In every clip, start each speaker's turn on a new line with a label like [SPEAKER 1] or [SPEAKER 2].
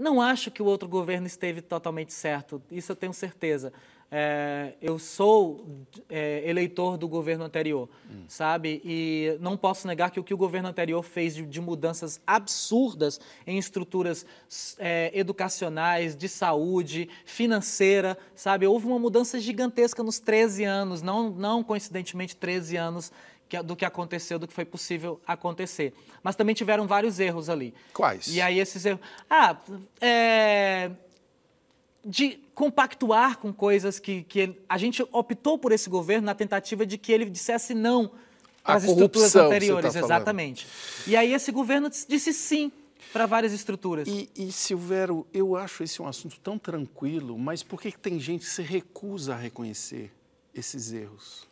[SPEAKER 1] Não acho que o outro governo esteve totalmente certo, isso eu tenho certeza. Eu sou eleitor do governo anterior, sabe? E não posso negar que o governo anterior fez de mudanças absurdas em estruturas educacionais, de saúde, financeira, sabe? Houve uma mudança gigantesca nos 13 anos, não coincidentemente 13 anos do que aconteceu, do que foi possível acontecer. Mas também tiveram vários erros ali.
[SPEAKER 2] Quais?
[SPEAKER 1] E aí esses erros... de compactuar com coisas que a gente optou por esse governo na tentativa de que ele dissesse não para as estruturas anteriores. Exatamente. E aí esse governo disse sim para várias estruturas.
[SPEAKER 2] E Silvério, eu acho esse um assunto tão tranquilo, mas por que tem gente que se recusa a reconhecer esses erros?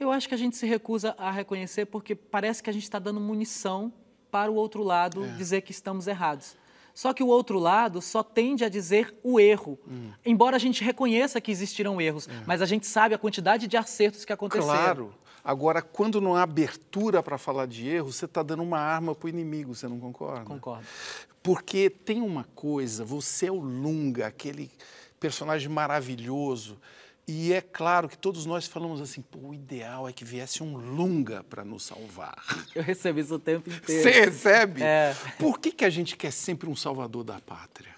[SPEAKER 1] Eu acho que a gente se recusa a reconhecer porque parece que a gente está dando munição para o outro lado dizer que estamos errados. Só que o outro lado só tende a dizer o erro, embora a gente reconheça que existiram erros, mas a gente sabe a quantidade de acertos que aconteceram.
[SPEAKER 2] Claro. Agora, quando não há abertura para falar de erro, você está dando uma arma para o inimigo, você não concorda?
[SPEAKER 1] Concordo.
[SPEAKER 2] Porque tem uma coisa, você é o Lunga, aquele personagem maravilhoso, e é claro que todos nós falamos assim, pô, o ideal é que viesse um Lunga para nos salvar.
[SPEAKER 1] Eu recebo isso o tempo inteiro.
[SPEAKER 2] Você recebe?
[SPEAKER 1] É.
[SPEAKER 2] Por que a gente quer sempre um salvador da pátria?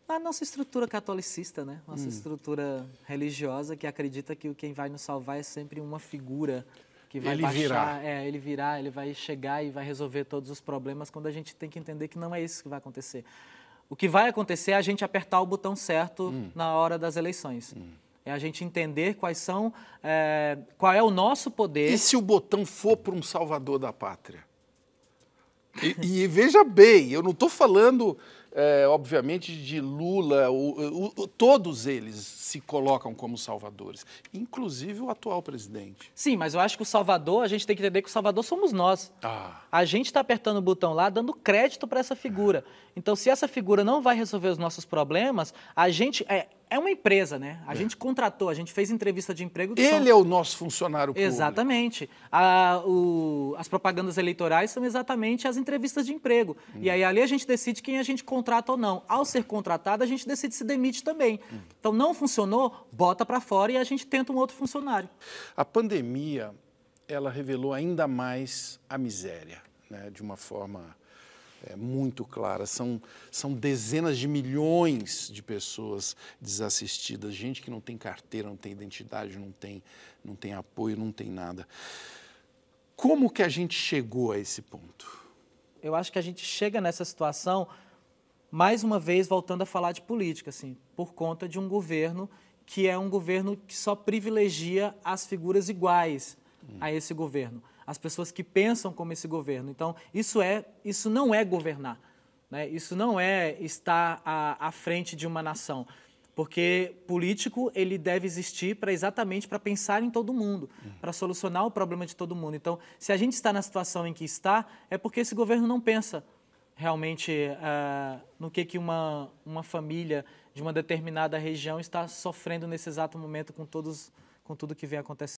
[SPEAKER 1] A nossa estrutura catolicista, né? Nossa estrutura religiosa que acredita que quem vai nos salvar é sempre uma figura que vai baixar. Ele vai chegar e vai resolver todos os problemas, quando a gente tem que entender que não é isso que vai acontecer. O que vai acontecer é a gente apertar o botão certo na hora das eleições. É a gente entender qual é o nosso poder.
[SPEAKER 2] E se o botão for para um salvador da pátria? E veja bem, eu não estou falando, obviamente, de Lula, todos eles se colocam como salvadores, inclusive o atual presidente.
[SPEAKER 1] Sim, mas eu acho que o salvador, a gente tem que entender que o salvador somos nós. A gente está apertando o botão lá, dando crédito para essa figura. Então, se essa figura não vai resolver os nossos problemas, a gente... É uma empresa, né? A gente contratou, a gente fez entrevista de emprego...
[SPEAKER 2] Ele é o nosso funcionário público.
[SPEAKER 1] Exatamente. As propagandas eleitorais são exatamente as entrevistas de emprego. E aí ali a gente decide quem a gente contrata ou não. Ao ser contratado, a gente decide se demite também. Então, não funcionou, bota para fora e a gente tenta um outro funcionário.
[SPEAKER 2] A pandemia, ela revelou ainda mais a miséria, né? De uma forma... muito clara, são dezenas de milhões de pessoas desassistidas, gente que não tem carteira, não tem identidade, não tem apoio, não tem nada. Como que a gente chegou a esse ponto?
[SPEAKER 1] Eu acho que a gente chega nessa situação, mais uma vez, voltando a falar de política, assim, por conta de um governo que é um governo que só privilegia as figuras iguais a esse governo. As pessoas que pensam como esse governo. Então, isso não é governar, né? Isso não é estar à frente de uma nação. Porque político, ele deve existir exatamente para pensar em todo mundo, para solucionar o problema de todo mundo. Então, se a gente está na situação em que está, é porque esse governo não pensa realmente no que uma família de uma determinada região está sofrendo nesse exato momento com tudo que vem acontecendo.